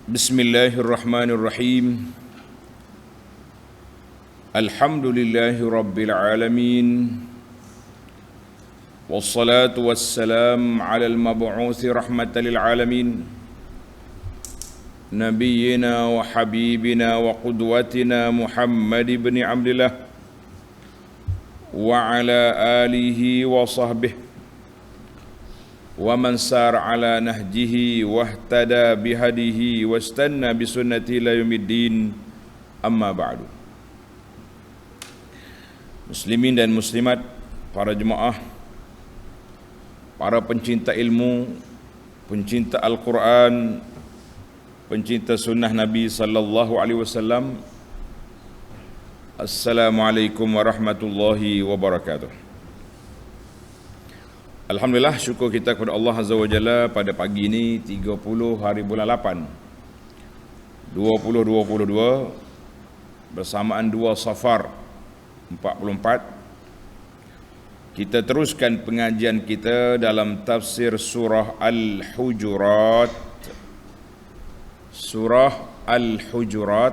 Bismillahirrahmanirrahim. Alhamdulillahi rabbil alamin. Wassalatu wassalam ala al-mab'uthi rahmatan lil alamin. Nabiyyina wa habibina wa qudwatina Muhammad ibn Abdillah wa ala alihi wa sahbihi wa man sar ala nahjihi wahtada bihadihi wastanna bisunnati ila yaumiddin, amma ba'du. Muslimin dan muslimat, para jemaah, para pencinta ilmu, pencinta Al-Quran, pencinta sunnah Nabi sallallahu alaihi wasallam, Assalamualaikum warahmatullahi wabarakatuh. Alhamdulillah, syukur kita kepada Allah Azza wa Jalla pada pagi ini 30 hari bulan 8 2022 bersamaan 2 Safar 44. Kita teruskan pengajian kita dalam tafsir surah Al-Hujurat. Surah Al-Hujurat,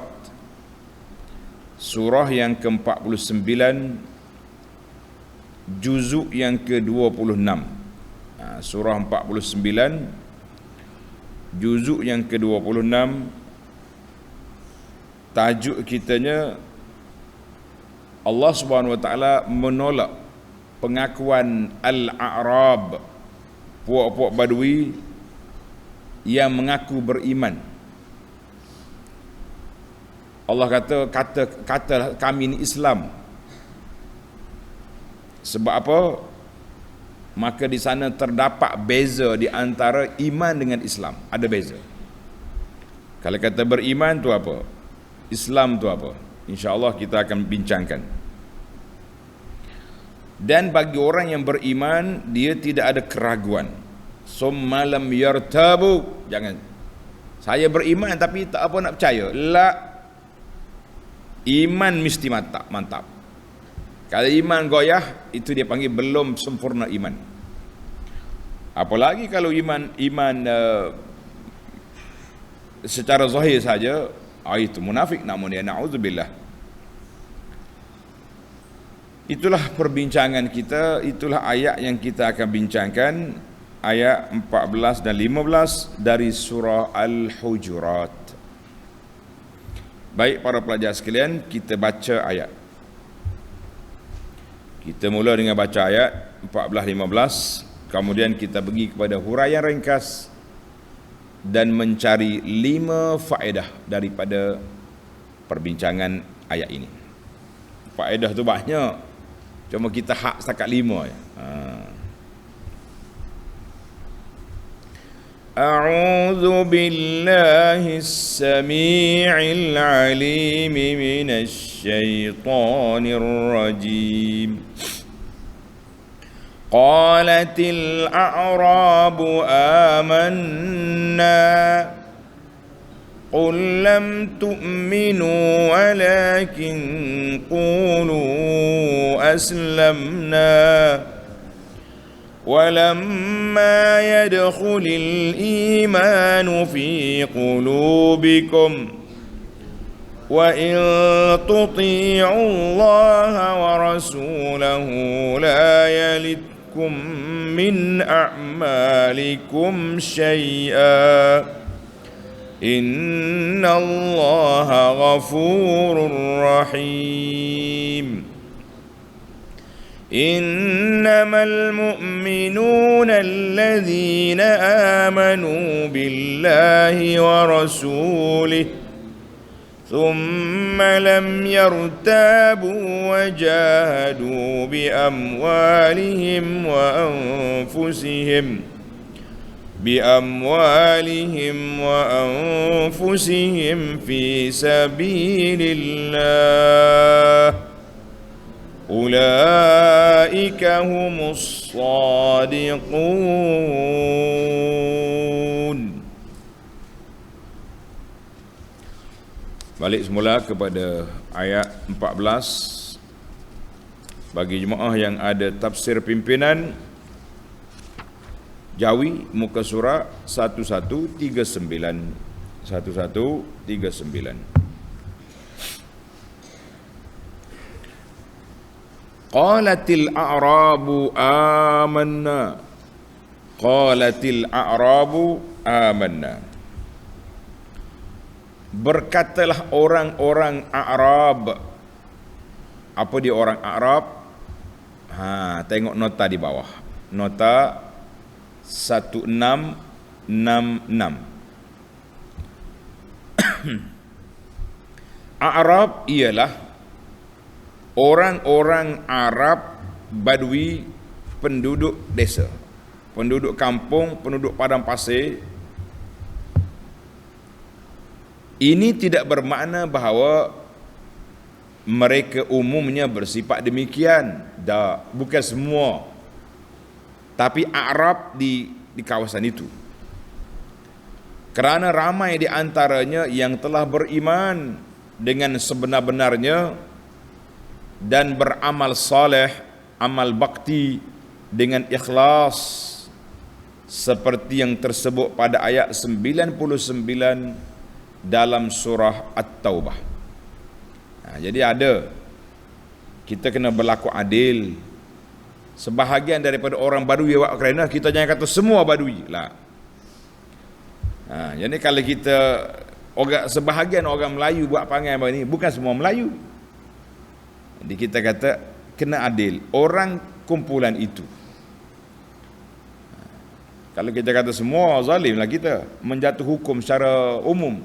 surah yang ke-49, juzuk yang ke-26. Surah 49, juzuk yang ke-26. Tajuk kitanya, Allah Subhanahu wa taala menolak pengakuan Al-A'rab, puak-puak Badui yang mengaku beriman. Allah kata kami ni Islam. Sebab apa? Maka di sana terdapat beza di antara iman dengan Islam. Ada beza. Kalau kata beriman tu apa? Islam tu apa? InsyaAllah kita akan bincangkan. Dan bagi orang yang beriman, dia tidak ada keraguan. Summa lam yartabu. Jangan, saya beriman tapi tak apa nak percaya. La. Iman mesti mantap. Kalau iman goyah, itu dia panggil belum sempurna iman. Apalagi kalau iman secara zahir saja, itu munafik, namun ya na'udzubillah. Itulah perbincangan kita, itulah ayat yang kita akan bincangkan, ayat 14 dan 15 dari surah Al-Hujurat. Baik para pelajar sekalian, kita baca ayat. Kita mula dengan baca ayat 14-15, kemudian kita pergi kepada huraian ringkas dan mencari 5 faedah daripada perbincangan ayat ini. Faedah tu banyak, cuma kita hak setakat 5 je. A'udzu billahi as-sami'il 'alim minasy syaitonir rajim. Qalatil a'rabu amanna qul lam tu'minu walakin qulu aslamna ولما يدخل الإيمان في قلوبكم وإن تطيعوا الله ورسوله لا يلدكم من أعمالكم شيئا إن الله غفور رحيم. إنما المؤمنون الذين آمنوا بالله ورسوله ثم لم يرتابوا وجاهدوا بأموالهم وأنفسهم في سبيل الله أولئك هم الصادقون. Balik semula kepada ayat 14. Bagi jemaah yang ada tafsir pimpinan, Jawi muka surat 1139. 1139. Qalatil a'rabu amanna. Qalatil a'rabu amanna. Berkatalah orang-orang Arab. Apa dia orang Arab? Tengok nota di bawah. Nota 1666. Arab ialah orang-orang Arab Badui, penduduk desa, penduduk kampung, penduduk padang pasir. Ini tidak bermakna bahawa mereka umumnya bersifat demikian. Bukan semua. Tapi Arab di kawasan itu. Kerana ramai di antaranya yang telah beriman dengan sebenar-benarnya dan beramal saleh, amal bakti dengan ikhlas, seperti yang tersebut pada ayat 99 dalam surah At-Taubah. Jadi kita kena berlaku adil. Sebahagian daripada orang Badui buat kerana kita jangan kata semua Badui lah. Jadi kalau kita sebahagian orang Melayu buat perangai begini, bukan semua Melayu. Jadi kita kata kena adil. Orang kumpulan itu. Kalau kita kata semua, zalimlah kita, menjatuh hukum secara umum.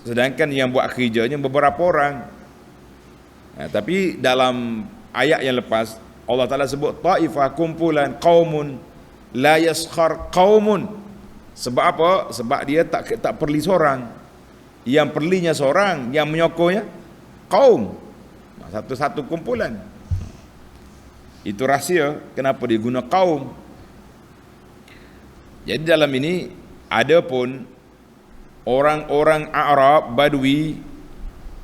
Sedangkan yang buat kerjanya beberapa orang. Tapi dalam ayat yang lepas Allah Ta'ala sebut ta'ifah, kumpulan, qaumun la yaskhar qaumun. Sebab apa? Sebab dia tak perli seorang. Yang perlinya seorang, yang menyokongnya kaum. Satu-satu kumpulan. Itu rahsia kenapa dia guna kaum. Jadi dalam ini ada pun orang-orang Arab Badui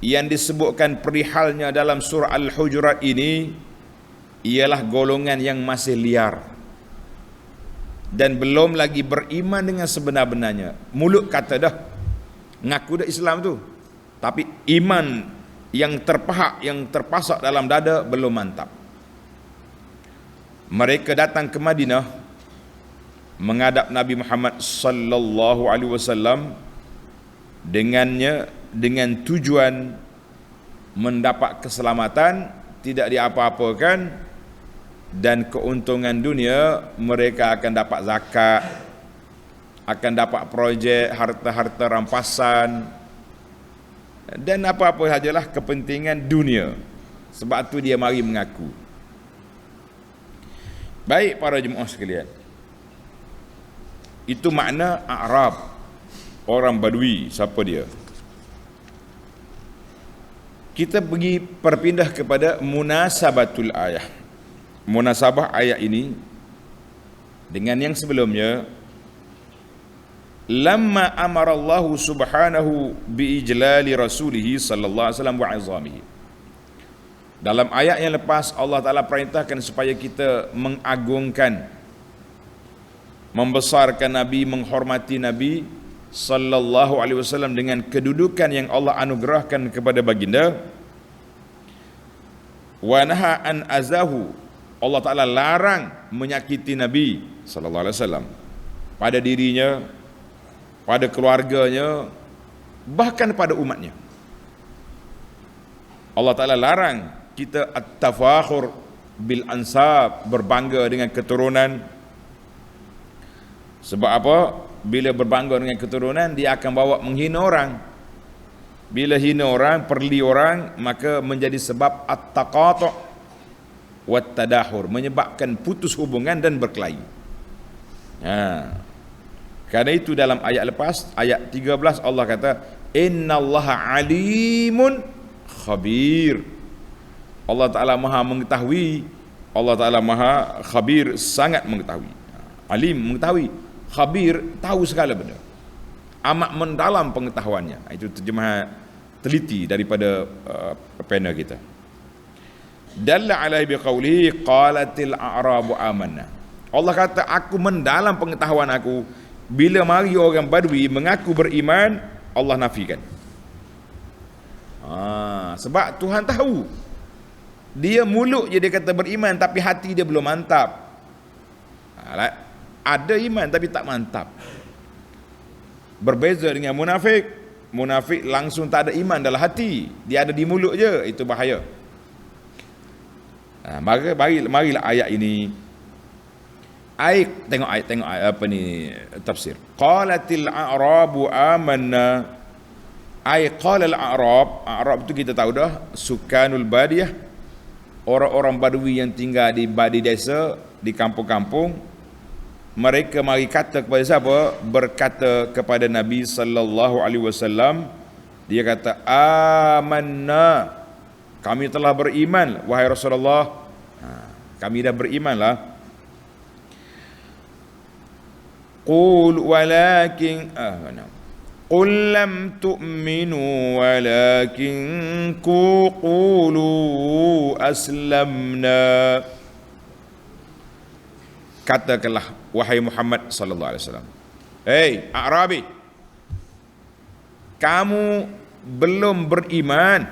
yang disebutkan perihalnya dalam surah Al-Hujurat ini ialah golongan yang masih liar dan belum lagi beriman dengan sebenar-benarnya. Mulut kata dah ngaku dah Islam tu, tapi iman yang terpahak, yang terpasak dalam dada belum mantap. Mereka datang ke Madinah menghadap Nabi Muhammad sallallahu alaihi wasallam dengan tujuan mendapat keselamatan, tidak diapa-apakan, dan keuntungan dunia. Mereka akan dapat zakat, akan dapat projek, harta-harta rampasan, dan apa-apa sajalah kepentingan dunia. Sebab tu dia mari mengaku. Baik para jemaah sekalian, itu makna Arab, orang Badui. Siapa dia? Kita pergi berpindah kepada munasabatul ayah. Munasabah ayat ini dengan yang sebelumnya. Lamma amara Allah subhanahu biijlali rasulih sallallahu alaihi wasallam wa azamihi. Dalam ayat yang lepas Allah Ta'ala perintahkan supaya kita mengagungkan, membesarkan Nabi, menghormati Nabi sallallahu alaihi wasallam dengan kedudukan yang Allah anugerahkan kepada baginda. Wa naha an azahu. Allah Ta'ala larang menyakiti Nabi sallallahu alaihi wasallam pada dirinya, pada keluarganya, bahkan pada umatnya. Allah Ta'ala larang kita at-tafakhur bil ansab, berbangga dengan keturunan. Sebab apa? Bila berbangga dengan keturunan, dia akan bawa menghina orang. Bila hina orang, perli orang, maka menjadi sebab at-taqatu' wat tadahur, menyebabkan putus hubungan dan berkelahi. Karena itu dalam ayat lepas, ayat 13, Allah kata innallaha alimun khabir. Allah Ta'ala maha mengetahui, Allah Ta'ala maha khabir, sangat mengetahui. Alim mengetahui, khabir tahu segala benda, amat mendalam pengetahuannya. Itu terjemah teliti daripada panel kita. Dalla alaihi biqaulihi qalatil a'rabu amanna. Allah kata aku mendalam pengetahuan aku, Bila mari orang Badui mengaku beriman, Allah nafikan. Sebab Tuhan tahu dia mulut je dia kata beriman, tapi hati dia belum mantap. Ada iman tapi tak mantap. Berbeza dengan munafik. Munafik langsung tak ada iman dalam hati, dia ada di mulut je. Itu bahaya. Marilah ayat ini. Tengok ayat apa ni tafsir. Qalatil a'rabu amanna. Qala al-a'rab itu kita tahu dah, sukanul badiyah, orang-orang badui yang tinggal di desa, di kampung-kampung. Mereka mari kata kepada siapa? Berkata kepada Nabi sallallahu alaihi wasallam. Dia kata, amanna, kami telah beriman wahai Rasulullah. Kami dah berimanlah. Qul walakin qul lam tu'minu walakin qulu aslamna. Katakanlah wahai Muhammad sallallahu alaihi wasallam, hei Arabi, kamu belum beriman,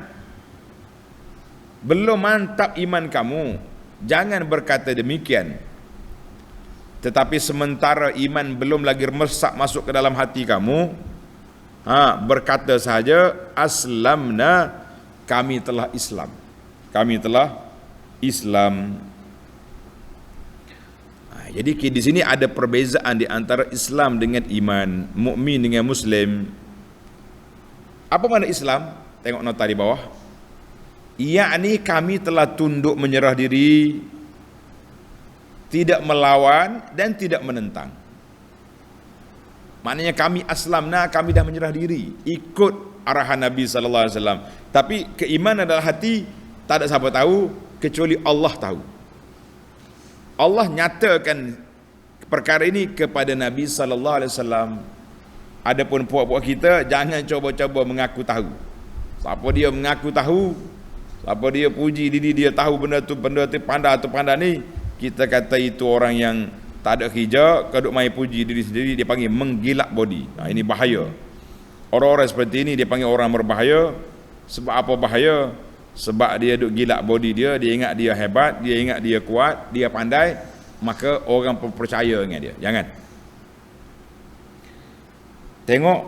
belum mantap iman kamu, jangan berkata demikian. Tetapi sementara iman belum lagi meresap masuk ke dalam hati kamu, berkata sahaja aslamna, kami telah Islam. Kami telah Islam. Jadi di sini ada perbezaan di antara Islam dengan iman, mukmin dengan muslim. Apa makna Islam? Tengok nota di bawah. Yakni kami telah tunduk menyerah diri, tidak melawan dan tidak menentang. Maknanya kami aslamna, kami dah menyerah diri, ikut arahan Nabi sallallahu alaihi wasallam. Tapi keimanan dalam hati tak ada siapa tahu kecuali Allah tahu. Allah nyatakan perkara ini kepada Nabi sallallahu alaihi wasallam. Adapun puak-puak kita jangan cuba-cuba mengaku tahu. Siapa dia mengaku tahu, siapa dia puji diri dia tahu benda tu pandai ni, kita kata itu orang yang tak ada hijau, kaduk mai puji diri sendiri, dia panggil menggilak body. Ini bahaya. Orang-orang seperti ini dia panggil orang berbahaya. Sebab apa bahaya? Sebab dia duk gilak body dia ingat dia hebat, dia ingat dia kuat, dia pandai, maka orang pun percaya dengan dia. Jangan. Tengok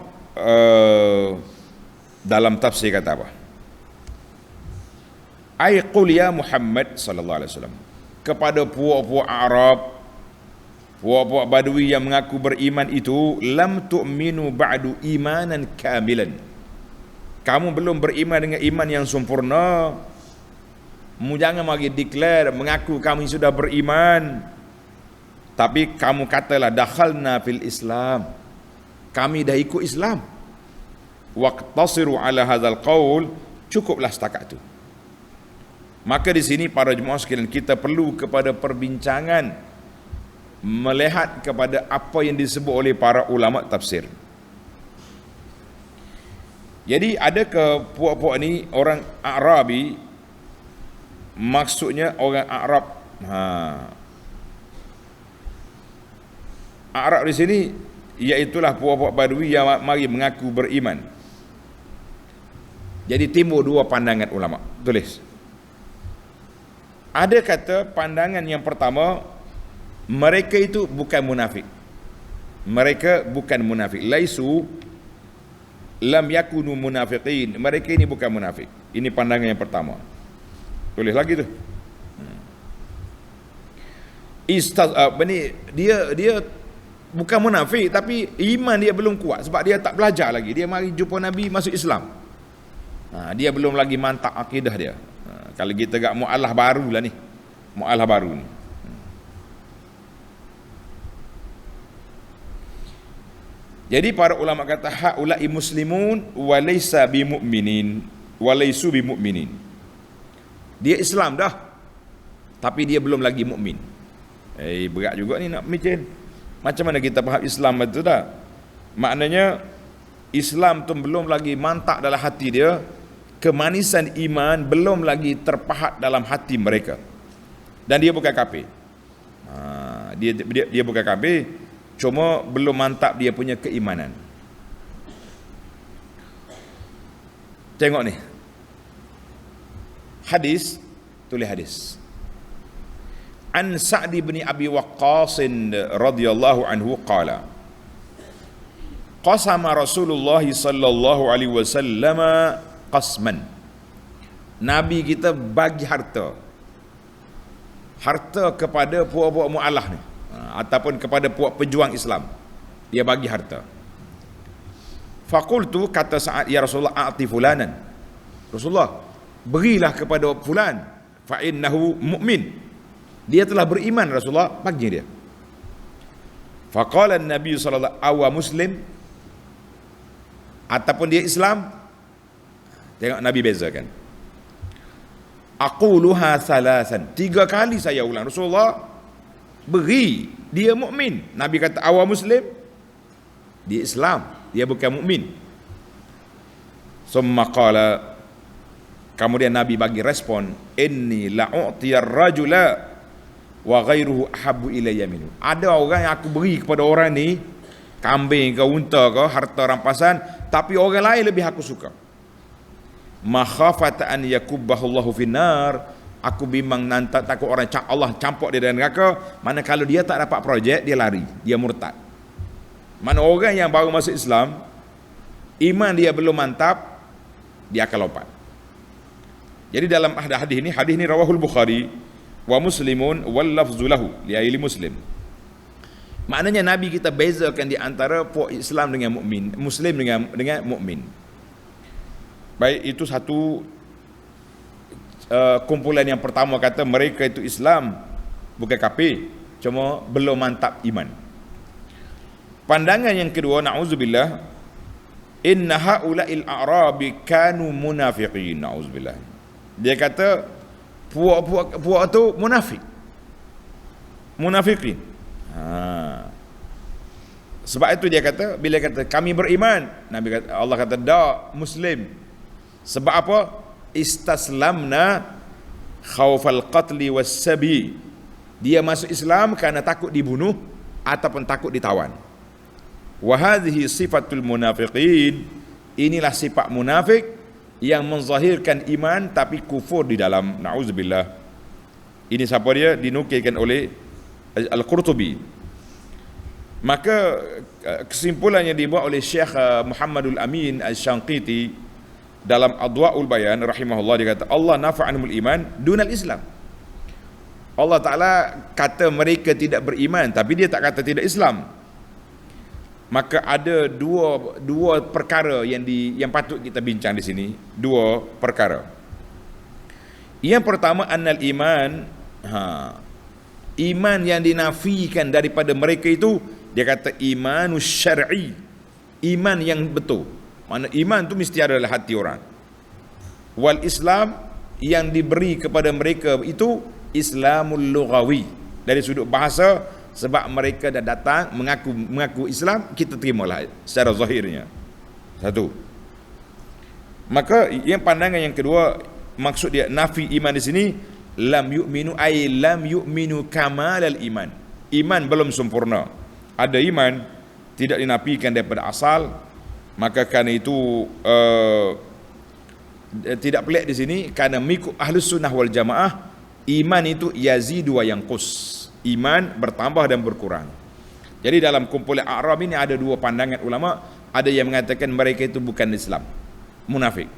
dalam tafsir kata apa? Qul ya Muhammad sallallahu alaihi wasallam, kepada puak-puak Arab, puak-puak Badui yang mengaku beriman itu, lam tu'minu ba'du imanan kamilan. Kamu belum beriman dengan iman yang sempurna. Jangan lagi declare mengaku kamu sudah beriman, tapi kamu katalah dakhalna fil Islam, kami dah ikut Islam. Waqtasiru ala hadzal qaul, cukuplah setakat itu. Maka di sini para jemaah sekalian, kita perlu kepada perbincangan melihat kepada apa yang disebut oleh para ulama tafsir. Jadi adakah puak-puak ni orang Arabi, maksudnya orang Arab. Arab di sini iaitulah puak-puak Badui yang mari mengaku beriman. Jadi timbul dua pandangan ulama. Tulis. Ada kata pandangan yang pertama, mereka itu bukan munafik. Mereka bukan munafik. Laisu lam yakunu munafiqin. Mereka ini bukan munafik. Ini pandangan yang pertama. Tulis lagi tu. Dia bukan munafik, tapi iman dia belum kuat sebab dia tak belajar lagi. Dia mari jumpa Nabi masuk Islam. Dia belum lagi mantap akidah dia. Kalau kita gak mu'alah baru lah ni. Mu'alah baru ni. Jadi para ulama kata haula'i muslimun wa laysa bimu'minin wa laysu bimu'minin. Dia Islam dah, tapi dia belum lagi mukmin. Berat juga ni nak mikir. Macam mana kita faham Islam itu dah? Maknanya Islam tu belum lagi mantap dalam hati dia, kemanisan iman belum lagi terpahat dalam hati mereka. Dan dia bukan kafir. Dia bukan kafir, cuma belum mantap dia punya keimanan. Tengok ni. Hadis, tulis hadis. An Sa'd bin Abi Waqqas radhiyallahu anhu qala qasama Rasulullah sallallahu alaihi wasallam qasman. Nabi kita bagi harta kepada puak-puak mu'alah ni, ataupun kepada puak pejuang Islam. Dia bagi harta. Faqultu, kata Sa'ad, ya Rasulullah, a'ti fulanan. Rasulullah, berilah kepada fulan, fa innahu mu'min, dia telah beriman. Rasulullah bagi dia. Faqala an-nabi sallallahu alaihi wasallam, awa muslim, ataupun dia Islam. Tengok Nabi bezakan. Aquluha thalathan, 3 kali saya ulang. Rasulullah beri, dia mukmin. Nabi kata awa muslim, dia Islam, dia bukan mukmin. Summa qala, kemudian Nabi bagi respon, inni la'u'tiyar rajula wa ghairuhu ahabbu ilayya minhu. Ada orang yang aku beri kepada orang ni, kambing ke unta ke, harta rampasan, tapi orang lain lebih aku suka. Makhafata an yakubbahullahu finnar, aku bimbang nanti takut orang Allah campur dia dalam neraka. Mana kalau dia tak dapat projek, dia lari, dia murtad. Mana orang yang baru masuk Islam, iman dia belum mantap, dia akan lompat. Jadi dalam hadis ni rawahul Bukhari wa Muslimun wal lafzu lahu li ahli Muslim. Maknanya Nabi kita bezakan di antara puak Islam dengan mukmin, Muslim dengan mukmin. Baik, itu satu kumpulan yang pertama, kata mereka itu Islam, bukan kafir, cuma belum mantap iman. Pandangan yang kedua, na'udzubillah, inna haula'il a'rabi kanu munafiqin, na'udzubillah. Dia kata puak tu munafikin. Sebab itu dia kata, bila kata kami beriman, Nabi kata, Allah kata dak, muslim. Sebab apa? Istaslamna khawfal qatli wassabi. Dia masuk Islam kerana takut dibunuh ataupun takut ditawan. Wa hadhihi sifatul munafiqin, inilah sifat munafik yang menzahirkan iman tapi kufur di dalam. Na'udzubillah. Ini siapa dia? Dinukilkan oleh Al-Qurtubi. Maka kesimpulan yang dibuat oleh Syekh Muhammadul Amin Al-Shanqiti dalam Adwa'ul Bayan rahimahullah, dia kata Allah nafa'anhumul iman dunal Islam. Allah Ta'ala kata mereka tidak beriman, tapi dia tak kata tidak Islam. Maka ada dua perkara yang patut kita bincang di sini. Dua perkara. Yang pertama, annal iman, iman yang dinafikan daripada mereka itu, dia kata imanus syar'i, iman yang betul. Mana iman tu mesti ada dalam hati orang. Wal Islam, yang diberi kepada mereka itu Islamul lughawi, dari sudut bahasa, sebab mereka dah datang mengaku Islam, kita terimalah secara zahirnya. Satu. Maka yang pandangan yang kedua, maksud dia nafi iman di sini, lam yu'minu ay lam yu'minu kamalal iman. Iman belum sempurna. Ada iman tidak dinafikan daripada asal. Maka kerana itu tidak pelik di sini, kerana mengikut Ahlus Sunnah wal Jamaah, iman itu yazidu wa yanqus, iman bertambah dan berkurang. Jadi dalam kumpulan A'rab ini ada dua pandangan ulama. Ada yang mengatakan mereka itu bukan Islam, munafik.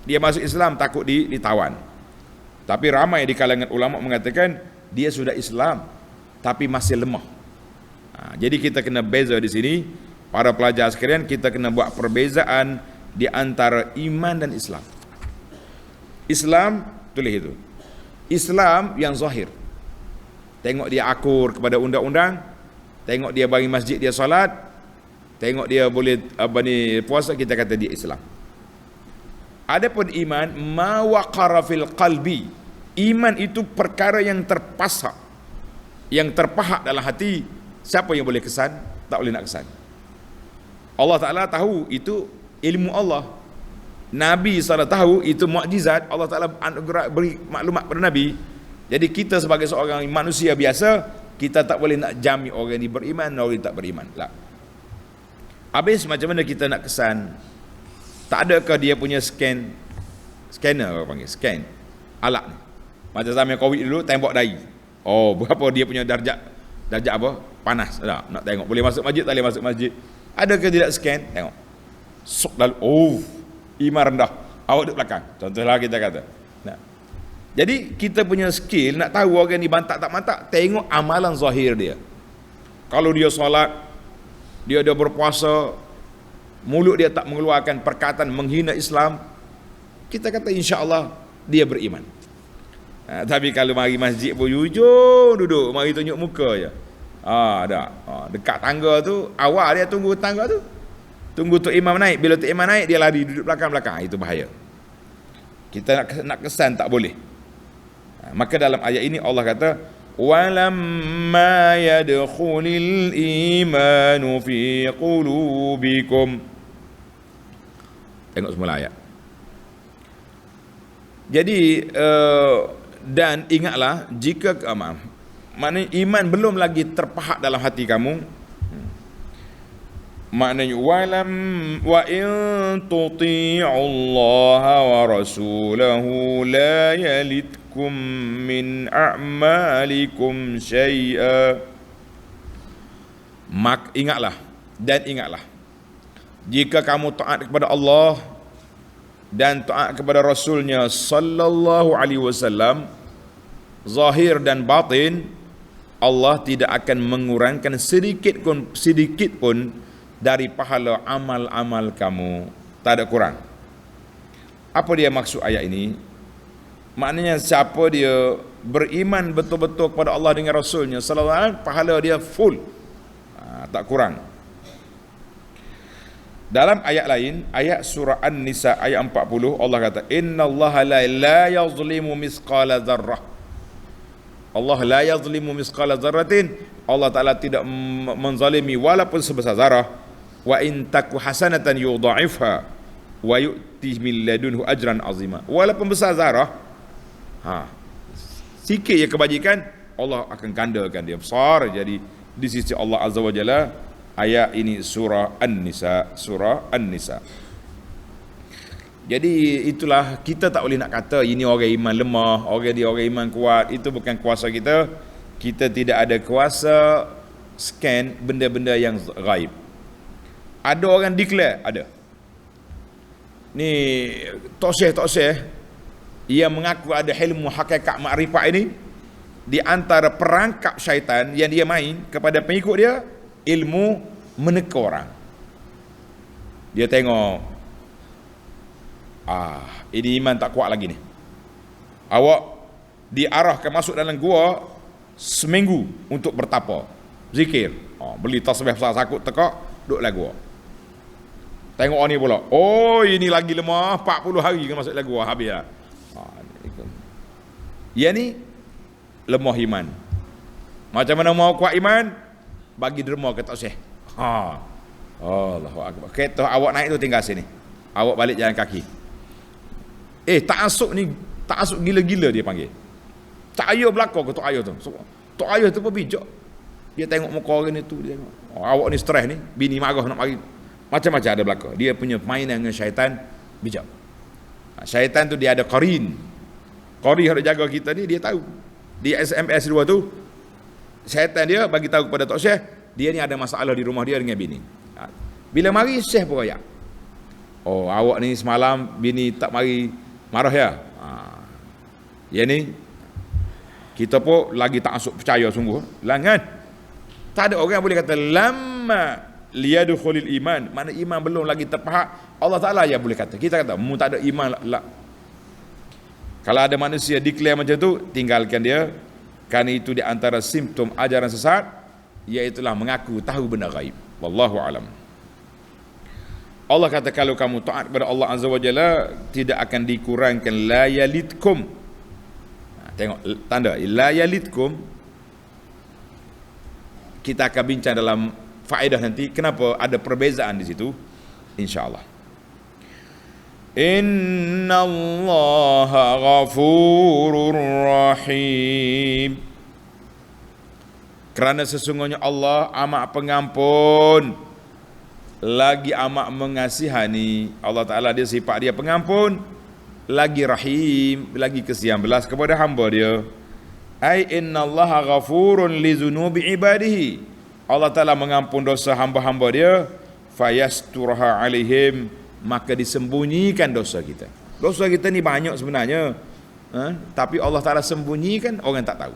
Dia masuk Islam takut ditawan. Tapi ramai di kalangan ulama mengatakan dia sudah Islam tapi masih lemah. Jadi kita kena beza di sini. Para pelajar sekalian, kita kena buat perbezaan di antara iman dan Islam. Islam, tulis itu, Islam yang zahir. Tengok dia akur kepada undang-undang, tengok dia bagi masjid dia solat, tengok dia boleh puasa, kita kata dia Islam. Adapun iman, ma waqara fil qalbi, iman itu perkara yang terpasak, yang terpahak dalam hati. Siapa yang boleh kesan? Tak boleh nak kesan. Allah Ta'ala tahu itu ilmu Allah. Nabi SAW tahu itu mukjizat. Allah Ta'ala beri maklumat pada Nabi. Jadi kita sebagai seorang manusia biasa, Kita tak boleh nak jami orang ni beriman, orang ni tak beriman. Tak. Habis macam mana kita nak kesan? Tak adakah dia punya scanner orang panggil, scan alat ni. Macam zaman Covid dulu, tembok dahi. Oh, berapa dia punya darjat apa? Panas. Tak, nak tengok boleh masuk masjid, tak boleh masuk masjid. Adakah tidak scan? Tengok. Sok dalam. Oh, iman rendah. Awak duduk belakang. Contohlah kita kata. Nah. Jadi kita punya skill nak tahu orang ni bantak tak bantak, tengok amalan zahir dia. Kalau dia solat, dia ada berpuasa, mulut dia tak mengeluarkan perkataan menghina Islam, kita kata insya-Allah dia beriman. Tapi kalau mari masjid pun hujung duduk, mari tunjuk muka je. Dekat tangga tu, awal dia tunggu tangga tu. Tunggu Tok Imam naik, bila Tok Imam naik dia lari duduk belakang-belakang. Itu bahaya. Kita nak kesan tak boleh. Maka dalam ayat ini Allah kata walamma yadkhulil imanu fi qulubikum. Tengok semula ayat. Jadi dan ingatlah jika maknanya iman belum lagi terpahat dalam hati kamu, maknanya walam wa in tuti'ullaha wa rasulahu la yalitkum min a'malikum syai'a. Ingatlah jika kamu taat kepada Allah dan taat kepada Rasulnya sallallahu alaihi wasallam, zahir dan batin, Allah tidak akan mengurangkan sedikit pun dari pahala amal-amal kamu. Tak ada kurang. Apa dia maksud ayat ini? Maknanya siapa dia beriman betul-betul kepada Allah dengan Rasulnya sallallahu alaihi wasallam, pahala dia full, tak kurang. Dalam ayat lain, ayat surah An-Nisa ayat 40, Allah kata innallaha la yazlimu misqala dzarrah. Allah la yazlimu misqala dzarratin. Allah Taala tidak menzalimi walaupun sebesar zarah. Wa in taku hasanatan yudha'ifha wa yu'ti min ladunhu ajran azima. Walaupun besar zarah, sikit je kebajikan, Allah akan gandakan dia besar. Jadi di sisi Allah Azza wa Jalla. Ayat ini surah An-Nisa. Jadi itulah, kita tak boleh nak kata ini orang iman lemah, orang iman kuat. Itu bukan kuasa kita. Kita tidak ada kuasa scan benda-benda yang ghaib. Ada orang declare, ada. Ni Tok Syekh yang mengaku ada ilmu hakikat makrifat ini, di antara perangkap syaitan yang dia main kepada pengikut dia, ilmu meneka orang. Dia tengok, ini iman tak kuat lagi ni. Awak diarahkan masuk dalam gua seminggu untuk bertapa, zikir. Beli tasbih besar sakut tekak, duduklah gua. Tengok ni pula, ini lagi lemah, 40 hari kan masuk dalam gua, habis lah. Yang ni lemah iman. Macam mana mau kuat iman? Bagi derma ke Tok Syekh. Allahu akbar. Kereta awak naik tu tinggal sini. Awak balik jalan kaki. Ta'assub ni, ta'assub gila-gila dia panggil. Tak ayah belakang ke Tok Ayah tu. Tok Ayah tu pun bijak. Dia tengok muka orang ni tu, dia tengok. Awak ni stres ni, bini marah nak mari. Macam-macam ada belakang. Dia punya permainan dengan syaitan bijak. Syaitan tu dia ada qarin. Qarin yang jaga kita ni, dia tahu. Di SMS 2 tu, syaitan dia bagi tahu kepada Tok Syekh, dia ni ada masalah di rumah dia dengan bini. Bila mari Syekh pun royak. Awak ni semalam bini tak mari, marah ya. Ya ni kita pun lagi tak masuk percaya sungguh. Langan. Tak ada orang boleh kata lamma liyadkhulil iman. Mana iman belum lagi terpahat. Allah Taala yang boleh kata. Kita kata mu tak ada iman lah. Kalau ada manusia declare macam tu, tinggalkan dia. Kerana itu di antara simptom ajaran sesat, iaitulah mengaku tahu benda gaib. Wallahu alam. Allah kata kalau kamu taat kepada Allah Azza wa Jalla, tidak akan dikurangkan la yalitkum. Tengok tanda la yalitkum. Kita akan bincang dalam faedah nanti kenapa ada perbezaan di situ, insya-Allah. Innallaha ghafurur rahim. Kerana sesungguhnya Allah amat pengampun lagi amat mengasihani. Allah Ta'ala dia sifat dia pengampun, lagi rahim, lagi kesian belas kepada hamba dia. Ai innallaha ghafurun li dzunubi ibadihi. Allah Ta'ala mengampun dosa hamba-hamba dia, fayasturha alaihim, maka disembunyikan dosa kita. Dosa kita ni banyak sebenarnya, tapi Allah Ta'ala sembunyikan, orang tak tahu.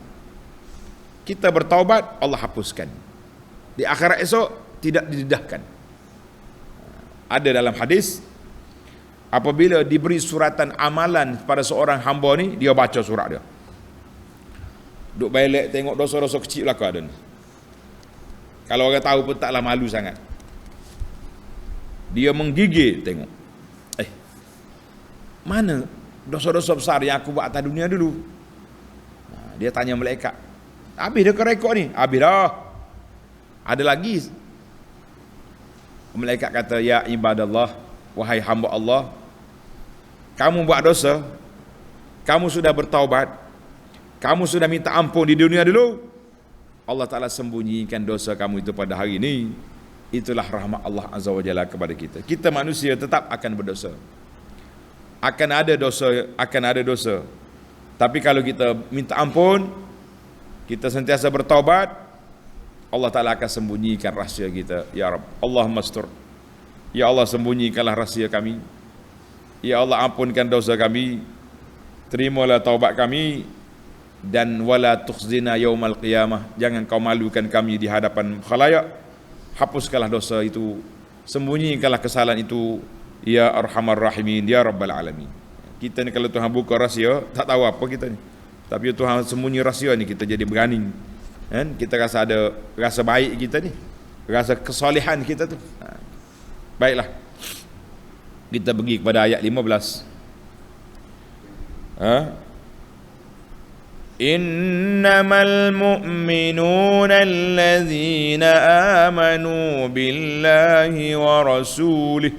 Kita bertaubat, Allah hapuskan. Di akhirat esok tidak didedahkan. Ada dalam hadis, apabila diberi suratan amalan pada seorang hamba ni, dia baca surat dia. Duk balik tengok dosa-dosa kecil belaka ada ni. Kalau orang tahu pun taklah malu sangat. Dia menggigil tengok. Mana dosa-dosa besar yang aku buat atas dunia dulu? Dia tanya malaikat, habis dah ke rekod ni? Habis dah. Ada lagi. Malaikat kata, ya ibadallah, wahai hamba Allah, kamu buat dosa, kamu sudah bertaubat, kamu sudah minta ampun di dunia dulu, Allah Ta'ala sembunyikan dosa kamu itu pada hari ini. Itulah rahmat Allah Azza wa Jalla kepada kita. Kita manusia tetap akan berdosa, akan ada dosa. Tapi kalau kita minta ampun, kita sentiasa bertaubat, Allah Ta'ala akan sembunyikan rahsia kita. Ya Rabb, Allahumma astur. Ya Allah, sembunyikanlah rahsia kami. Ya Allah, ampunkan dosa kami, terimalah taubat kami, dan wala tukhzina yaumal qiyamah, jangan kau malukan kami di hadapan khalayak. Hapuskanlah dosa itu, sembunyikanlah kesalahan itu, ya arhamar rahimin, ya rabbal alamin. Kita ni kalau Tuhan buka rahsia, tak tahu apa kita ni, tapi Tuhan sembunyi rahsia ni, kita jadi berani. Kan? Kita rasa ada rasa baik kita ni, rasa kesolehan kita tu. Baiklah, kita pergi kepada ayat 15. Innamal mu'minuna allazina amanu billahi wa rasulih.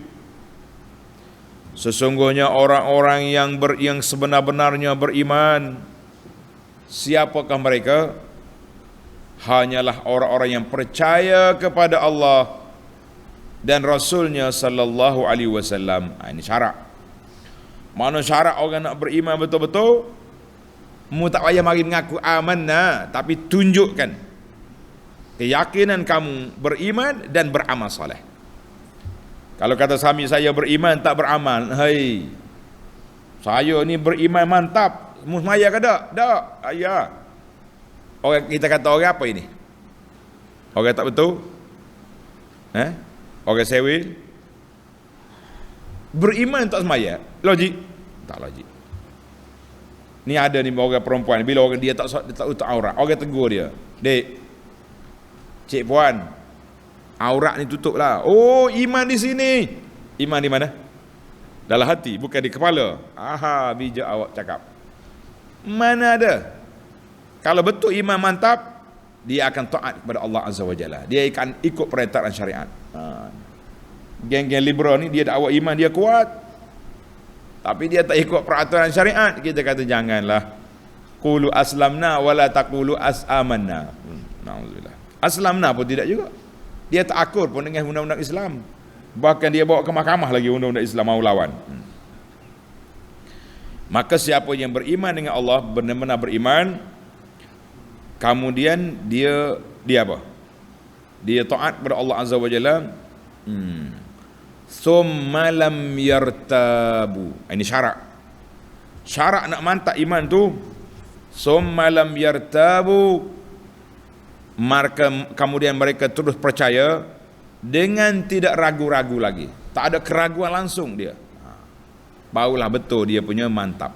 Sesungguhnya orang-orang yang sebenar-benarnya beriman. Siapakah mereka? Hanyalah orang-orang yang percaya kepada Allah dan Rasulnya sallallahu alaihi wasallam. Ini syarat. Mana syarat orang nak beriman betul-betul? Mu tak payah mari mengaku amanah, tapi tunjukkan keyakinan kamu beriman dan beramal soleh. Kalau kata suami saya beriman tak beramal, hei, saya ni beriman mantap, mu semaya ke tak? Tak, ya. Orang kita kata orang apa ini? Orang tak betul? Orang sewil? Beriman tak semaya? Logik? Tak logik. Ni ada ni orang perempuan, bila orang dia tak tutup aurat, orang tegur dia, dek, cik puan, aurat ni tutup lah. Oh, iman di sini. Iman di mana? Dalam hati, bukan di kepala. Aha, bijak awak cakap. Mana ada? Kalau betul iman mantap, dia akan taat kepada Allah Azza wa Jalla. Dia akan ikut perintah dan syariat. Geng-geng liberal ni, dia dakwah iman dia kuat, tapi dia tak ikut peraturan syariat. Kita kata janganlah. Qulu aslamna wala taqulu asamanna. Nauzubillah. Aslamna pun tidak juga. Dia tak akur pun dengan undang-undang Islam. Bahkan dia bawa ke mahkamah lagi undang-undang Islam mau lawan. Maka siapa yang beriman dengan Allah, benar-benar beriman, kemudian dia apa? Dia taat kepada Allah Azza wa Jalla. Summa lam yartabu. Ini syarat. Syarat nak mantap iman tu, summa lam yartabu, maka kemudian mereka terus percaya dengan tidak ragu-ragu lagi. Tak ada keraguan langsung dia. Barulah betul dia punya mantap.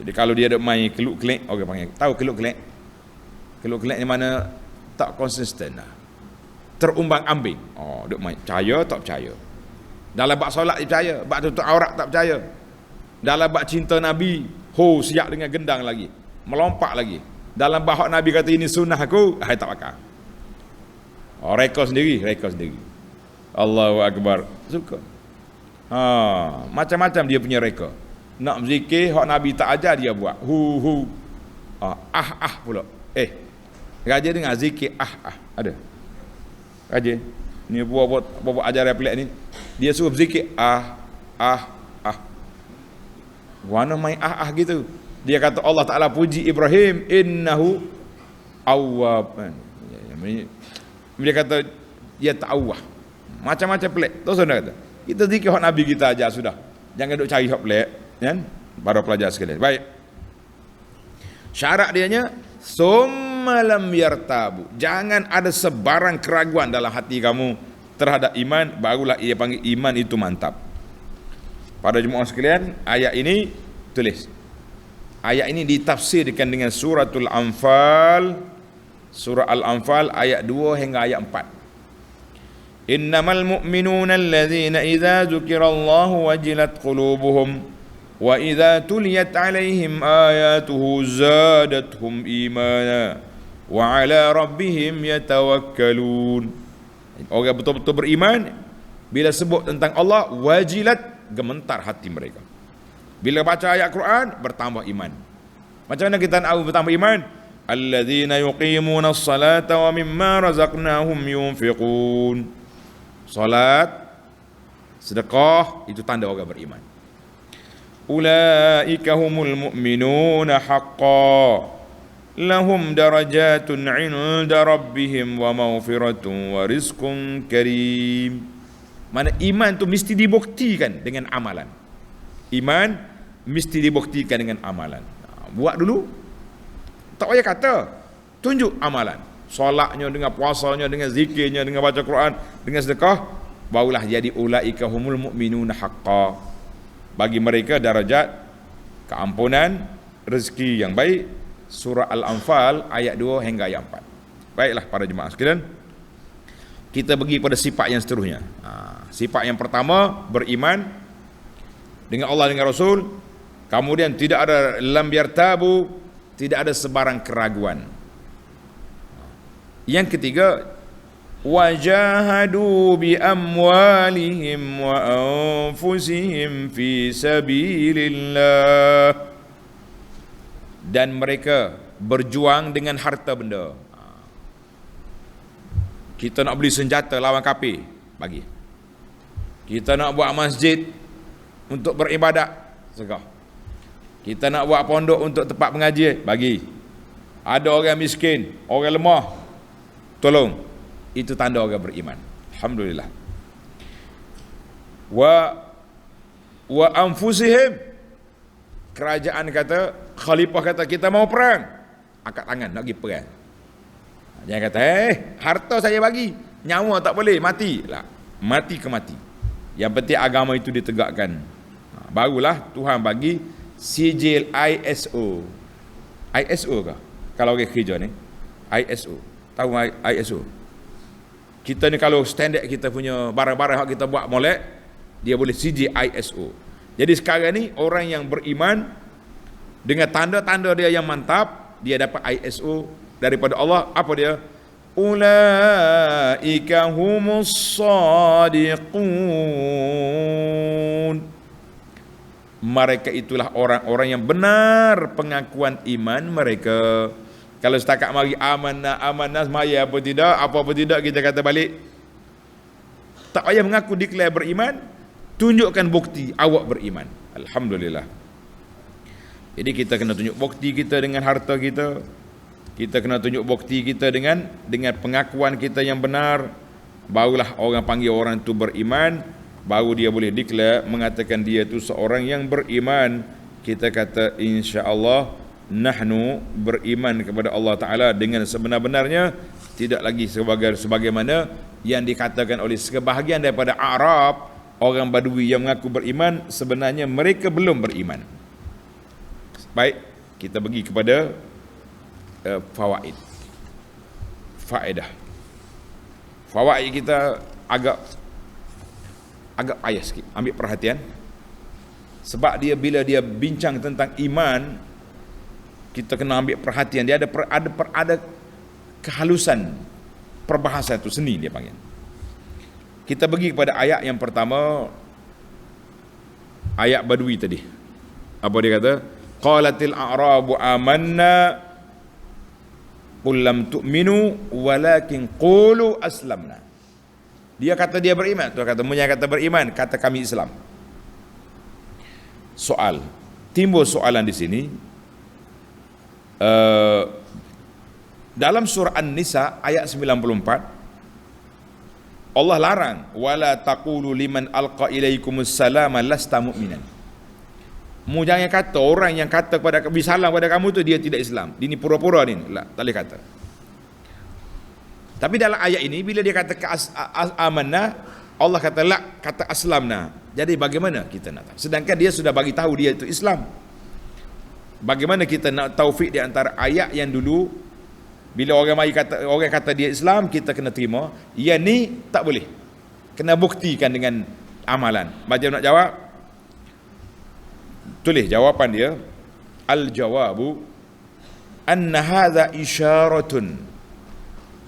Jadi kalau dia ada main keluk-kelik, orang panggil, tahu keluk-kelik? Keluk-kelik ni mana tak konsisten lah. Terumbang ambing. Oh, duk main percaya tak percaya. Dalam bab solat dia percaya, bab tutup aurat tak percaya. Dalam bab cinta Nabi, siap dengan gendang lagi, melompat lagi. Dalam bab Nabi kata ini sunnah aku, tak pakai. Reka sendiri. Allahu Akbar. Suka. Macam-macam dia punya reka. Nak berzikir, hak Nabi tak ajar dia buat. Pula. Raja dengan zikir ada. Raja ni buat ajaran pelik ni. Dia suruh berzikir Mana main gitu. Dia kata Allah Ta'ala puji Ibrahim innahu awwab. Dia kata dia ta'awwah. Macam-macam pelik. Tu saudara kata. Kita zikir hak Nabi kita aja sudah. Jangan duk cari hak pelik, kan? Para pelajar sekalian. Baik. Syarat dianya summa lam yartabu. Jangan ada sebarang keraguan dalam hati kamu terhadap iman, barulah ia panggil iman itu mantap. Pada jemaah sekalian, ayat ini tulis. Ayat ini ditafsirkan dengan suratul Anfal, surah Al-Anfal ayat 2 hingga ayat 4. Innamal mu'minuna allazina idza dzukirallahu wajilat qulubuhum wa idza tuliyat alaihim ayatuhu zadatuhum imana wa ala rabbihim yatawakkalun. Orang betul-betul beriman bila sebut tentang Allah, wajilat, gemetar hati mereka. Bila baca ayat Quran, bertambah iman. Macam mana kita tahu bertambah iman? Alladzina yuqimuna as-salata wa mimma razaqnahum yunfiqun. Salat, sedekah, itu tanda orang beriman. Ulaika humul mu'minuna haqqan lahum darajatun 'inda rabbihim wa maghfiratun wa rizqun karim. Mana iman tu mesti dibuktikan dengan amalan. Iman mesti dibuktikan dengan amalan. Buat dulu, tak payah kata, tunjuk amalan. Solatnya dengan puasanya, dengan zikirnya, dengan baca Quran, dengan sedekah, barulah jadi ulaika humul mu'minuna haqqan. Bagi mereka darajat keampunan, rezeki yang baik. Surah Al-Anfal ayat 2 hingga ayat 4. Baiklah para jemaah sekalian, kita pergi pada sifat yang seterusnya. Sifat yang pertama, beriman dengan Allah, dengan Rasul. Kemudian tidak ada lam yartabu, tidak ada sebarang keraguan. Yang ketiga, wajahadu bi amwalihim wa anfusihim fi sabilillah. Dan mereka berjuang dengan harta benda. Kita nak beli senjata lawan kafir, bagi. Kita nak buat masjid untuk beribadat, segah. Kita nak buat pondok untuk tempat pengajian, bagi. Ada orang miskin, orang lemah, tolong. Itu tanda orang beriman. Alhamdulillah. Wa anfusihim. Kerajaan kata, khalifah kata kita mau perang, angkat tangan nak pergi perang. Jangan kata harta saya bagi, nyawa tak boleh, mati lah. Mati ke mati. Yang penting agama itu ditegakkan. Barulah Tuhan bagi sijil ISO. ISO kah? Kalau orang kerja ni ISO. Tahu ISO? Kita ni kalau standard kita punya barang-barang yang kita buat molek, dia boleh sijil ISO. Jadi sekarang ni orang yang beriman dengan tanda-tanda dia yang mantap, dia dapat ISO daripada Allah. Apa dia? Ulaika humus sadiqun. Mereka itulah orang-orang yang benar pengakuan iman mereka. Kalau setakat mari amanah semaya apa tidak kita kata balik, tak payah mengaku declare beriman, tunjukkan bukti awak beriman. Alhamdulillah. Jadi kita kena tunjuk bukti kita dengan harta kita. Kita kena tunjuk bukti kita dengan pengakuan kita yang benar. Barulah orang panggil orang itu beriman. Baru dia boleh declare, mengatakan dia itu seorang yang beriman. Kita kata insya-Allah nahnu beriman kepada Allah Ta'ala dengan sebenar-benarnya. Tidak lagi sebagaimana yang dikatakan oleh sebahagian daripada Arab, orang Badui yang mengaku beriman, sebenarnya mereka belum beriman. Baik, kita pergi kepada fawaid. Faedah. Fawaid kita agak payah sikit, ambil perhatian. Sebab bila dia bincang tentang iman, kita kena ambil perhatian. Dia ada kehalusan perbahasan itu, seni dia panggil. Kita pergi kepada ayat yang pertama, ayat Badui tadi. Apa dia kata? Qalatil a'rabu amanna Qul lam tu'minu walakin qulu aslamna. Dia kata dia beriman, Tuhan kata munya kata beriman, kata kami Islam. Soal, timbul soalan di sini. Dalam surah An-Nisa ayat 94, Allah larang, wala taqulu liman alqa ilaikumus salama lasta mu'minan. Mu jangan kata orang yang kata kepada salam pada kamu tu dia tidak Islam. Ini pura-pura ni, tak boleh kata. Tapi dalam ayat ini bila dia kata amanna, Allah kata la, kata aslamna. Jadi bagaimana kita nak tahu? Sedangkan dia sudah bagi tahu dia itu Islam. Bagaimana kita nak taufik di antara ayat yang dulu bila orang kata dia Islam, kita kena terima, yang ni tak boleh. Kena buktikan dengan amalan. Macam nak jawab? Tulis jawapan dia. Al-jawabu anna hadha isyaratun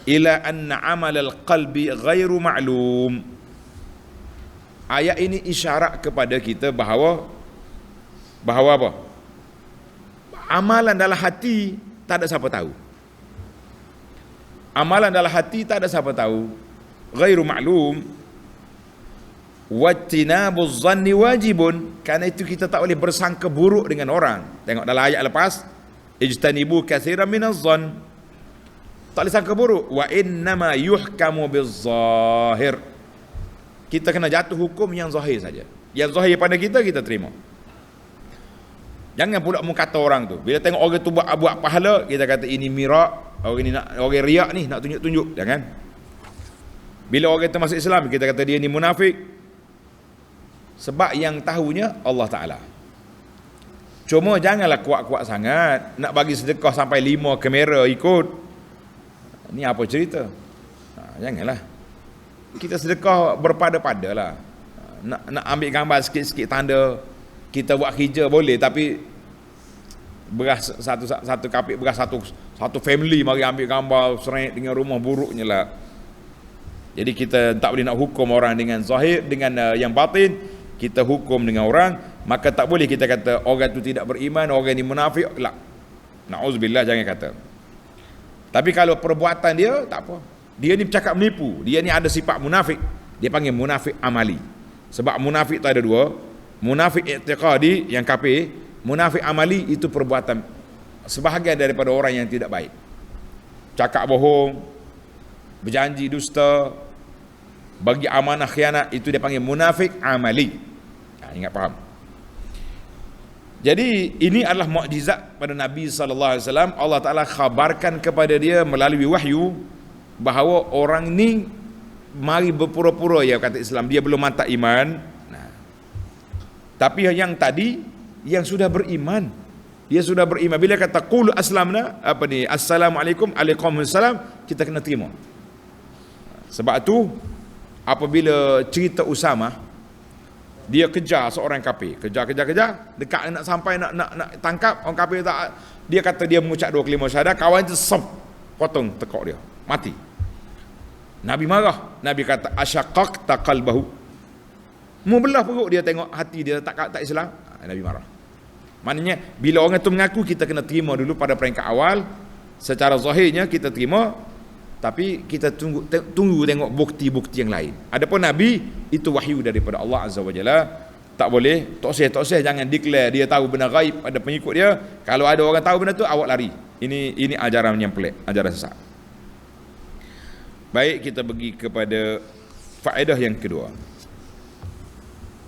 ila anna amal al-qalbi ghairu ma'lum. Ayat ini isyarat kepada kita bahawa apa? Amalan dalam hati tak ada siapa tahu. Amalan dalam hati tak ada siapa tahu. Ghairu ma'lum. Wattinabuz zanni wajibun. Karena itu kita tak boleh bersangka buruk dengan orang. Tengok dalam ayat lepas, ijtanibu katsiran minaz zann. Tak boleh sangka buruk. Wa innama yuhkamu bizzahir. Kita kena jatuh hukum yang zahir saja. Yang zahir pada kita terima. Jangan pula mu kata orang tu. Bila tengok orang tu buat pahala, kita kata ini mirak, orang riak ni nak tunjuk-tunjuk. Jangan. Bila orang tu masuk Islam, kita kata dia ni munafik. Sebab yang tahunya Allah Ta'ala. Cuma janganlah kuat-kuat sangat nak bagi sedekah sampai 5 kamera ikut. Ni apa cerita? Janganlah. Kita sedekah berpada-pada lah. Nak ambil gambar sikit-sikit tanda kita buat kerja boleh, tapi beras satu kapit beras satu family mari ambil gambar seret dengan rumah buruknya lah. Jadi kita tak boleh nak hukum orang dengan zahir, dengan yang batin. Kita hukum dengan orang, maka tak boleh kita kata orang tu tidak beriman, orang ni munafik. La. Na'udzubillah, jangan kata. Tapi kalau perbuatan dia tak apa. Dia ni bercakap menipu, dia ni ada sifat munafik. Dia panggil munafik amali. Sebab munafik tu ada dua. Munafik i'tiqadi yang kafir, munafik amali itu perbuatan sebahagian daripada orang yang tidak baik. Cakap bohong, berjanji dusta, bagi amanah khianat, itu dia panggil munafik amali. Ingat faham? Jadi ini adalah mukjizat pada Nabi SAW. Allah Ta'ala khabarkan kepada dia melalui wahyu bahawa orang ni mari berpura-pura ya kata Islam, dia belum mantap iman. Tapi yang tadi yang sudah beriman, dia sudah beriman. Bila kata qul aslamna, apa ni, assalamualaikum alaikumussalam, kita kena terima. Sebab tu apabila cerita Usamah, dia kejar seorang kafir, kejar dekat nak sampai nak tangkap orang kafir, tak, dia kata dia mengucap 2 kalimah syahadat, kawan tu potong tekuk dia, mati. Nabi marah, Nabi kata asyaqaqta qalbahu, mu belah perut dia, tengok hati dia tak Islam. Nabi marah. Maknanya bila orang tu mengaku, kita kena terima dulu pada peringkat awal. Secara zahirnya kita terima, tapi kita tunggu tengok bukti-bukti yang lain. Adapun Nabi itu wahyu daripada Allah Azza wa Jalla. Tak boleh tokseh, jangan declare dia tahu benda gaib pada pengikut dia. Kalau ada orang tahu benda tu, awak lari. Ini ajaran yang pelik, ajaran sesat. Baik, kita pergi kepada faedah yang kedua.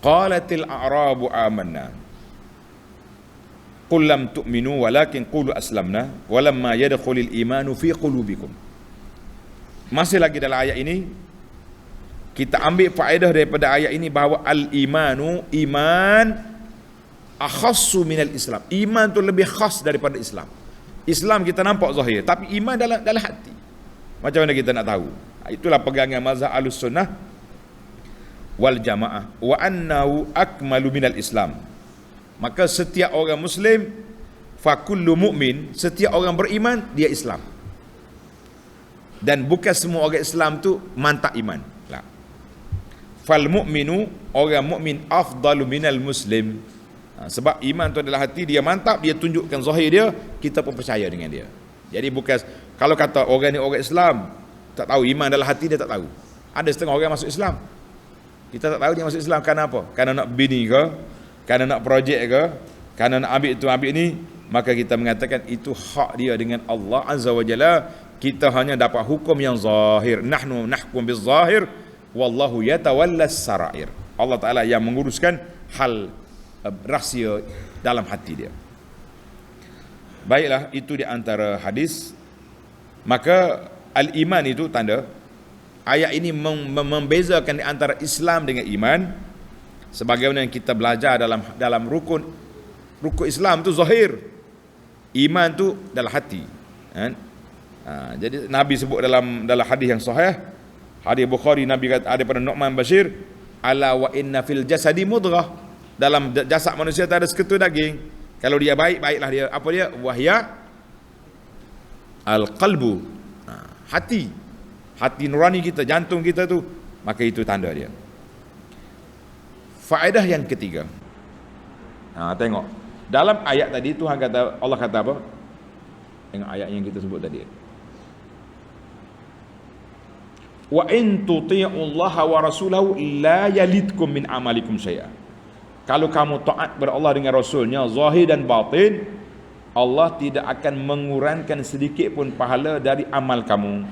Qalatil a'rabu amanna qul lam tu'minu walakin qulu aslamna walamma yadkhulul imanu fi qulubikum. Masih lagi dalam ayat ini kita ambil faedah daripada ayat ini bahawa al-imanu, iman akhassu minal Islam. Iman tu lebih khas daripada Islam. Islam kita nampak zahir, tapi iman dalam hati. Macam mana kita nak tahu? Itulah pegangan mazhab Ahlussunnah wal Jamaah, wa annahu akmalu minal Islam. Maka setiap orang Muslim, fa kullu mu'min, setiap orang beriman dia Islam. Dan bukan semua orang Islam tu mantap iman. La. Fal mu'minu, orang mukmin afdalu minal muslim. Sebab iman tu adalah hati, dia mantap, dia tunjukkan zahir dia, kita pun percaya dengan dia. Jadi Kalau kata orang ni orang Islam, tak tahu iman dalam hati dia tak tahu. Ada setengah orang masuk Islam, kita tak tahu dia masuk Islam kerana apa? Kerana nak bini ke, kerana nak projek ke, kerana nak ambil itu ambil ni, maka kita mengatakan itu hak dia dengan Allah Azza wa Jalla. Kita hanya dapat hukum yang zahir. Nahnu nahkum bizahir wallahu yatawallas sarair. Allah Taala yang menguruskan hal rahsia dalam hati dia. Baiklah, itu di antara hadis. Maka al-iman itu tanda. Ayat ini membezakan di antara Islam dengan iman. Sebagaimana yang kita belajar dalam rukun Islam tu zahir, iman tu dalam hati, kan? Jadi Nabi sebut dalam hadis yang sahih, hadis Bukhari, Nabi kata daripada Nu'man Bashir, ala wa inna fil jasadi mudghah, dalam jasad manusia ada seketul daging. Kalau dia baik, baiklah dia. Apa dia? Wahya al-qalbu, hati nurani kita, jantung kita tu, maka itu tanda dia. Faedah yang ketiga, tengok dalam ayat tadi Tuhan kata, Allah kata apa? Tengok ayat yang kita sebut tadi. Wa in tuti'ullaha wa rasulahu la yalidkum min amalikum syai'a. Kalau kamu taat kepada Allah dengan Rasulnya, zahir dan batin, Allah tidak akan mengurangkan sedikit pun pahala dari amal kamu.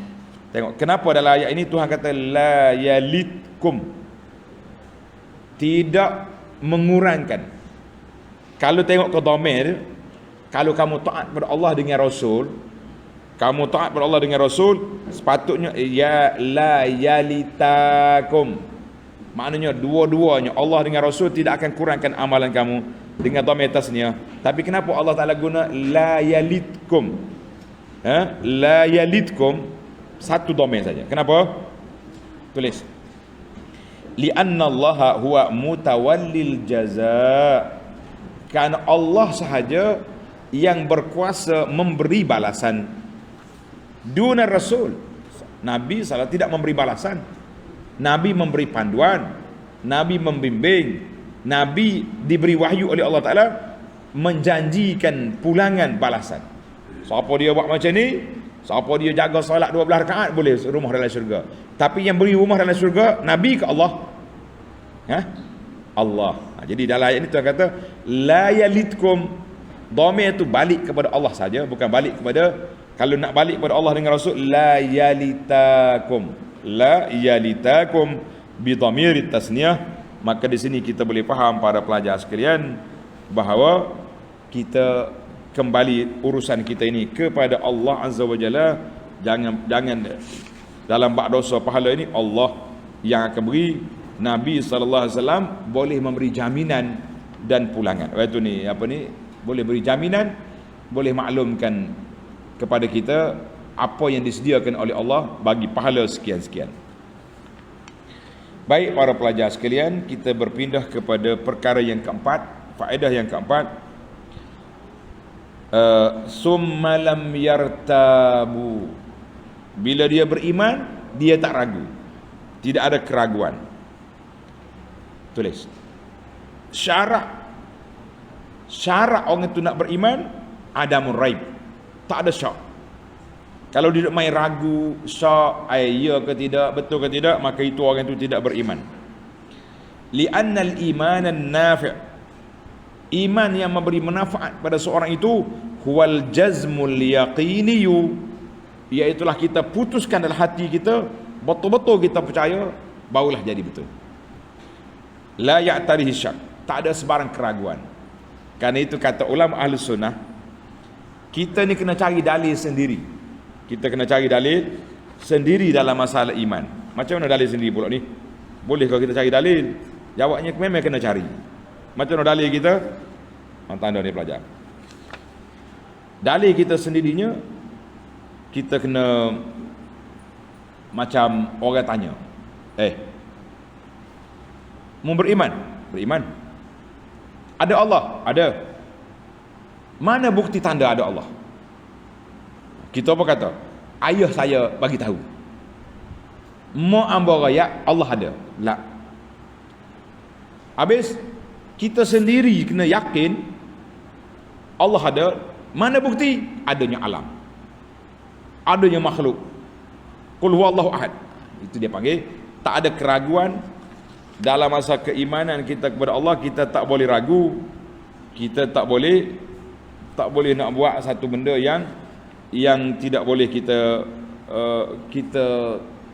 Tengok kenapa dalam ayat ini Tuhan kata la yalidkum, tidak mengurangkan. Kalau tengok ke dhamir, kalau kamu taat kepada Allah dengan Rasul, kamu taat kepada Allah dengan Rasul, sepatutnya ya la yalitakum. Maknanya dua-duanya, Allah dengan Rasul tidak akan kurangkan amalan kamu dengan dhamir tasniah. Tapi kenapa Allah Taala guna la yalidkum? La yalidkum satu dhamir saja. Kenapa? Tulis. Li'anna Allah huwa mutawallil jazaa. Karena Allah sahaja yang berkuasa memberi balasan. Duna Rasul. Nabi SAW tidak memberi balasan. Nabi memberi panduan, Nabi membimbing, Nabi diberi wahyu oleh Allah Ta'ala menjanjikan pulangan balasan. Siapa dia buat macam ni, siapa dia jaga solat 12 rakaat, boleh rumah dalam syurga. Tapi yang beri rumah dalam syurga Nabi ke Allah? Allah. Jadi dalam ayat ini Tuhan kata la yalidkum, dhamir itu balik kepada Allah saja, bukan balik kepada, kalau nak balik kepada Allah dengan Rasul, la yalitakum, la yalitakum bi dhamir tasniyah. Maka di sini kita boleh faham para pelajar sekalian bahawa kita kembali urusan kita ini kepada Allah Azza wa Jalla. Jangan dalam bab dosa pahala ini Allah yang akan beri. Nabi SAW boleh memberi jaminan dan pulangan. Itu ni apa ni, boleh beri jaminan, boleh maklumkan kepada kita apa yang disediakan oleh Allah bagi pahala sekian-sekian. Baik para pelajar sekalian, kita berpindah kepada perkara yang keempat, faedah yang keempat. Summa lam yartabu, bila dia beriman dia tak ragu, tidak ada keraguan. Tulis syarat orang itu nak beriman, adamun raib, tak ada syak. Kalau dia main ragu, syak, ya ke tidak, betul ke tidak, maka itu orang itu tidak beriman. Li'annal imanan nafi', iman yang memberi manfaat pada seorang itu, huwal jazmul yaqiniyu, iaitulah kita putuskan dalam hati kita, betul-betul kita percaya, barulah jadi betul. La ya'tarihi syak, tak ada sebarang keraguan. Karena itu kata ulama ahli sunnah, kita ni kena cari dalil sendiri. Kita kena cari dalil sendiri dalam masalah iman. Macam mana dalil sendiri pula ni? Boleh kalau kita cari dalil? Jawabnya memang kena cari. Macam mana dalil kita? Tanda ni pelajar. Dalil kita sendirinya, kita kena macam orang tanya, mau beriman? Beriman. Ada Allah? Ada. Mana bukti tanda ada Allah? Kita apa kata? Ayah saya bagi tahu. Mau ambil raya Allah ada? La. Habis kita sendiri kena yakin Allah ada. Mana bukti? Adanya alam. adanya makhluk. Qul huwallahu ahad. Itu dia panggil tak ada keraguan dalam masa keimanan kita kepada Allah. Kita tak boleh ragu, kita tak boleh nak buat satu benda yang tidak boleh kita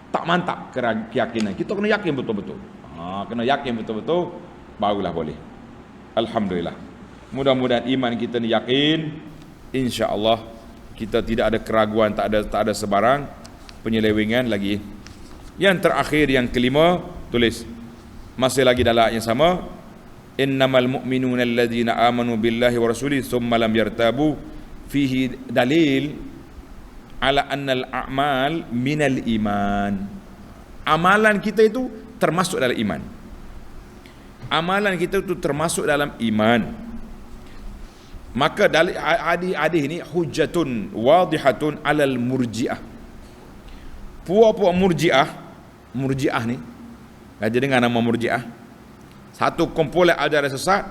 tak mantap keyakinan. Kita kena yakin betul-betul. Kena yakin betul-betul barulah boleh. Alhamdulillah. Mudah-mudahan iman kita ni yakin, insya-Allah kita tidak ada keraguan, tak ada sebarang penyelewengan lagi. Yang terakhir, yang kelima, tulis masih lagi dalam ayat yang sama, innamal mu'minuna alladzina amanu billahi wa rasulihi thumma lam yartabu, fihi dalil ala annal a'mal minal iman. Amalan kita itu termasuk dalam iman. Amalan kita itu termasuk dalam iman. Maka dalil hadis ini hujjatun wadihatun alal murji'ah. Puak-puak murji'ah ni, ada dengar nama murji'ah? Satu kumpulan ajaran sesat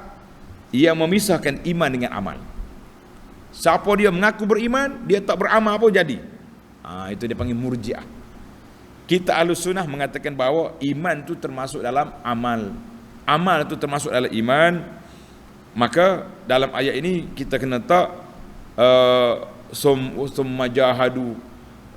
yang memisahkan iman dengan amal. Siapa dia mengaku beriman, dia tak beramal pun jadi. Itu dia panggil murji'ah. Kita Ahlus Sunnah mengatakan bahawa iman itu termasuk dalam amal. Amal itu termasuk dalam iman. Maka dalam ayat ini kita kena tak summa jahadu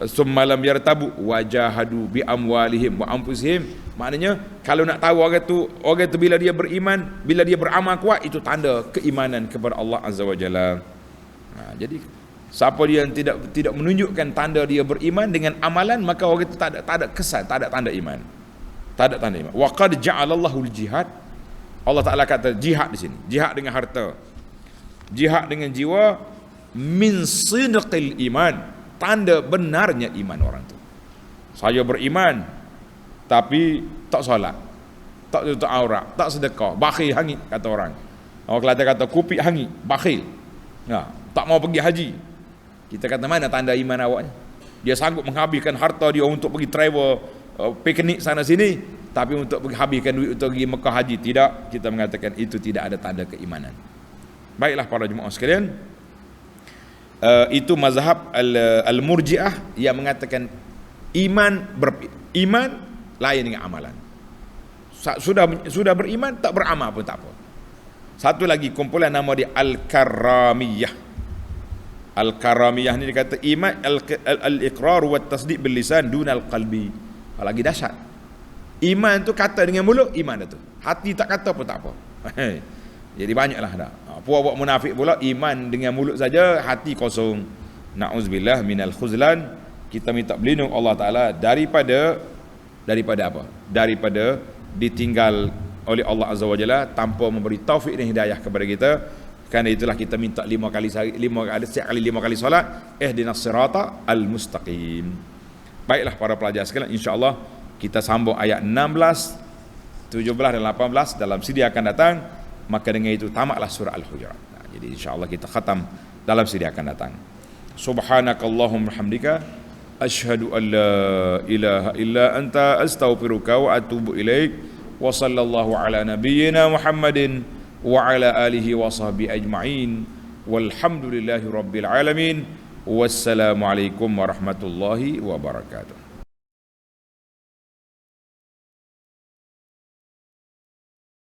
summa lam yartabu wajahadu bi amwalihim wa anfusihim. Maknanya kalau nak tahu orang tu bila dia beriman, bila dia beramal kuat, itu tanda keimanan kepada Allah Azza wa Jalla. Jadi siapa dia yang tidak menunjukkan tanda dia beriman dengan amalan, maka orang itu tak ada kesan, tak ada tanda iman. Tak ada tanda iman. Wa qad ja'alallahu al-jihad. Allah Taala kata jihad di sini. Jihad dengan harta. Jihad dengan jiwa min sidqil iman. Tanda benarnya iman orang tu. Saya beriman tapi tak solat, tak tutup aurat, tak sedekah, bakhil hangit kata orang. Orang Kelantan kata kupik hangit, bakhil. Tak mau pergi haji. Kita kata mana tanda iman awaknya? Dia sanggup menghabiskan harta dia untuk pergi travel, piknik sana sini, tapi untuk pergi habiskan duit untuk pergi Mekah haji tidak. Kita mengatakan itu tidak ada tanda keimanan. Baiklah para jemaah sekalian, itu mazhab al-murji'ah yang mengatakan iman lain dengan amalan. Sudah beriman tak beramal pun tak apa. Satu lagi kumpulan nama dia al-karamiyah. Al-karamiyah ni dia kata iman al-iqrar wa tasdiq bil lisan dunal qalbi. Lagi dahsyat. Iman tu kata dengan mulut, iman dah tu. Hati tak kata pun tak apa. Jadi banyaklah dah. Puak-puak munafik pula iman dengan mulut saja, hati kosong. Na'udzubillah minal khuzlan. Kita minta berlindung Allah Taala daripada apa? Daripada ditinggal oleh Allah Azza wa Jalla tanpa memberi taufik dan hidayah kepada kita. Kerana itulah kita minta 5 kali solat, ihdinas sirata al-mustaqim. Baiklah para pelajar sekalian, insya-Allah kita sambung ayat 16, 17 dan 18 dalam sidi akan datang. Maka dengan itu tamatlah surah Al-Hujurat. Jadi insya-Allah kita khatam dalam sidi akan datang. Subhanakallahumma hamdika asyhadu an la ilaha illa anta astaghfiruka wa atubu ilaik. Wa sallallahu ala nabiyyina Muhammadin wa ala alihi wa sahbihi ajma'in. Walhamdulillahi rabbil alamin. Wassalamu alaikum warahmatullahi wabarakatuh.